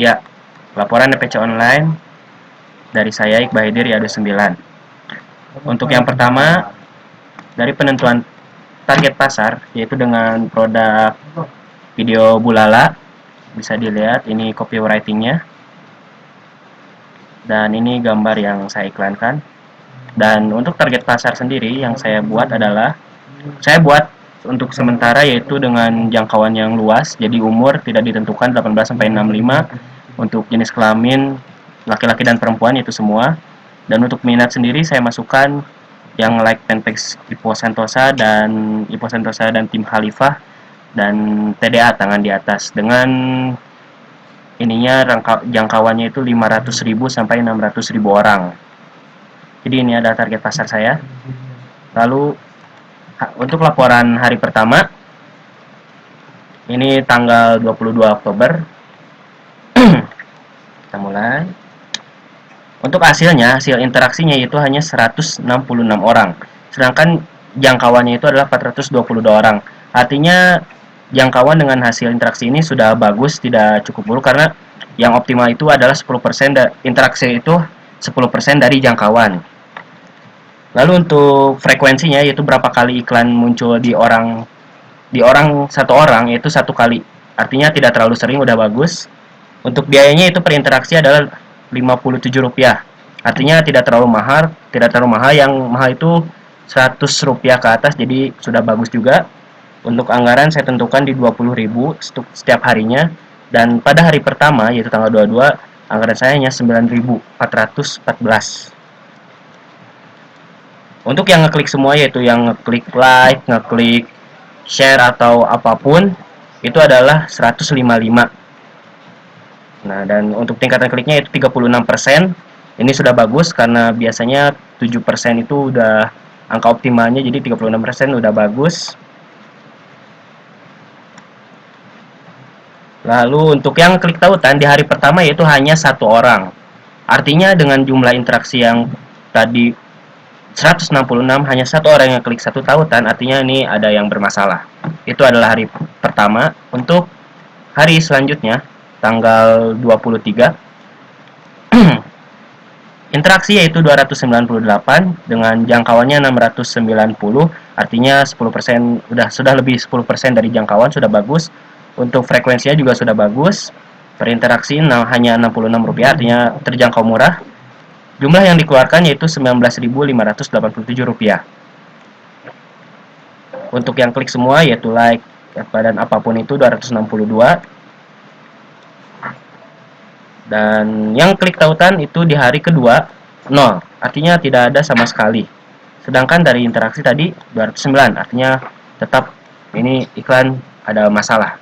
Ya, laporan DPC online dari saya Iqbal Hidir Yadu 9. Untuk yang pertama, dari penentuan target pasar, yaitu dengan produk video Bulala. Bisa dilihat, ini copywritingnya. Dan ini gambar yang saya iklankan. Dan untuk target pasar sendiri yang saya buat adalah, saya buat untuk sementara yaitu dengan jangkauan yang luas, jadi umur tidak ditentukan 18-65, untuk jenis kelamin laki-laki dan perempuan itu semua. Dan untuk minat sendiri saya masukkan yang like fanpage Ipo Santosa dan tim Khalifah dan TDA tangan di atas, dengan ininya jangkauannya itu 500.000 sampai 600.000 orang. Jadi ini ada target pasar saya. Lalu untuk laporan hari pertama, ini tanggal 22 Oktober. Kita mulai. Untuk hasilnya, hasil interaksinya itu hanya 166 orang. Sedangkan jangkauannya itu adalah 422 orang. Artinya jangkauan dengan hasil interaksi ini sudah bagus, tidak cukup buruk, karena yang optimal itu adalah 10%, interaksi itu 10% dari jangkauan. Lalu untuk frekuensinya, yaitu berapa kali iklan muncul di orang satu orang, yaitu satu kali. Artinya tidak terlalu sering, udah bagus. Untuk biayanya itu per interaksi adalah Rp57. Artinya tidak terlalu mahal, yang mahal itu Rp100 ke atas, jadi sudah bagus juga. Untuk anggaran saya tentukan di 20.000 setiap harinya, dan pada hari pertama yaitu tanggal 22, anggaran saya hanya 9.414. Untuk yang ngeklik semua, yaitu yang ngeklik like, ngeklik share atau apapun, itu adalah 155. Nah, dan untuk tingkatan kliknya itu 36%. Ini sudah bagus karena biasanya 7% itu udah angka optimalnya, jadi 36% udah bagus. Lalu untuk yang klik tautan di hari pertama yaitu hanya satu orang. Artinya dengan jumlah interaksi yang tadi 166, hanya satu orang yang klik satu tautan, artinya ini ada yang bermasalah. Itu adalah hari pertama. Untuk hari selanjutnya, tanggal 23, interaksi yaitu 298 dengan jangkauannya 690, artinya 10%, sudah lebih 10% dari jangkauan, sudah bagus. Untuk frekuensinya juga sudah bagus. Per interaksi hanya Rp66, artinya terjangkau murah. Jumlah yang dikeluarkan yaitu Rp19.587. Untuk yang klik semua yaitu like dan apapun itu 262. Dan yang klik tautan itu di hari kedua 0, artinya tidak ada sama sekali. Sedangkan dari interaksi tadi 209, artinya tetap ini iklan ada masalah.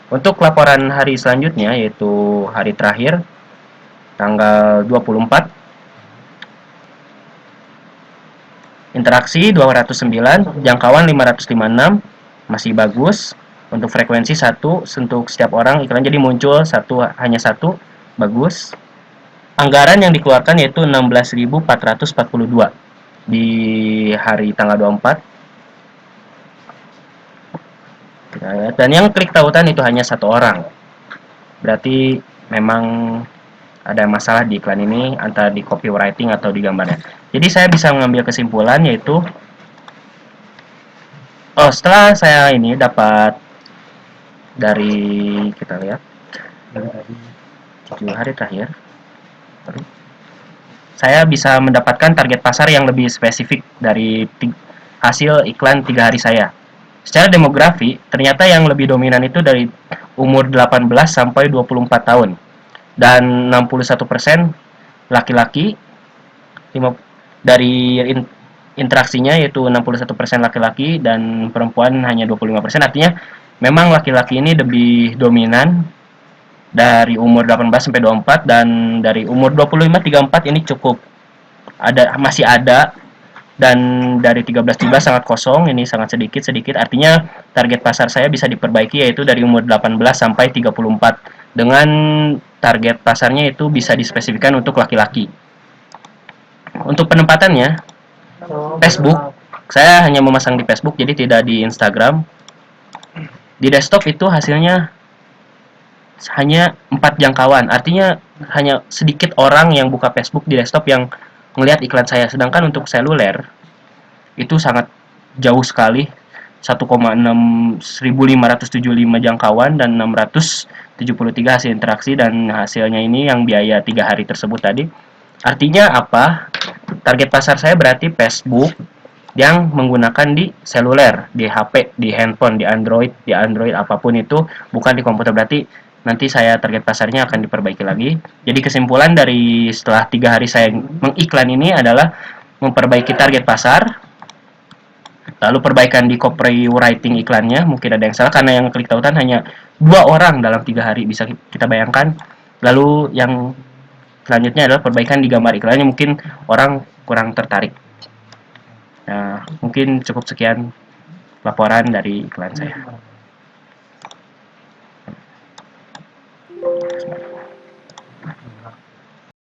Untuk laporan hari selanjutnya yaitu hari terakhir tanggal 24, interaksi 209, jangkauan 556, masih bagus. Untuk frekuensi 1 untuk setiap orang iklan, jadi muncul hanya satu, bagus. Anggaran yang dikeluarkan yaitu 16.442 di hari tanggal 24. Dan yang klik tautan itu hanya satu orang. Berarti memang ada masalah di iklan ini, antara di copywriting atau di gambarnya. Jadi saya bisa mengambil kesimpulan yaitu, setelah saya ini dapat dari, kita lihat, 7 hari terakhir, saya bisa mendapatkan target pasar yang lebih spesifik dari hasil iklan 3 hari saya. Secara demografi, ternyata yang lebih dominan itu dari umur 18 sampai 24 tahun. Dan 61% laki-laki. Dari interaksinya yaitu 61% laki-laki dan perempuan hanya 25%. Artinya memang laki-laki ini lebih dominan dari umur 18 sampai 24, dan dari umur 25-34 ini cukup masih ada, dan dari 13-17 sangat kosong, ini sangat sedikit. Artinya target pasar saya bisa diperbaiki yaitu dari umur 18 sampai 34, dengan target pasarnya itu bisa dispesifikkan untuk laki-laki. Untuk penempatannya, Facebook, saya hanya memasang di Facebook, jadi tidak di Instagram. Di desktop itu hasilnya hanya 4 jangkauan. Artinya hanya sedikit orang yang buka Facebook di desktop yang melihat iklan saya. Sedangkan untuk seluler itu sangat jauh sekali, 1,6 1.575 jangkauan dan 673 hasil interaksi, dan hasilnya ini yang biaya 3 hari tersebut tadi. Artinya apa? Target pasar saya berarti Facebook yang menggunakan di seluler, di HP, di handphone, di Android apapun itu, bukan di komputer. Berarti nanti saya target pasarnya akan diperbaiki lagi. Jadi kesimpulan dari setelah 3 hari saya mengiklan ini adalah memperbaiki target pasar, lalu perbaikan di copywriting iklannya, mungkin ada yang salah karena yang klik tautan hanya 2 orang dalam 3 hari, bisa kita bayangkan. Lalu yang selanjutnya adalah perbaikan di gambar iklannya, mungkin orang kurang tertarik. Nah, mungkin cukup sekian laporan dari iklan saya.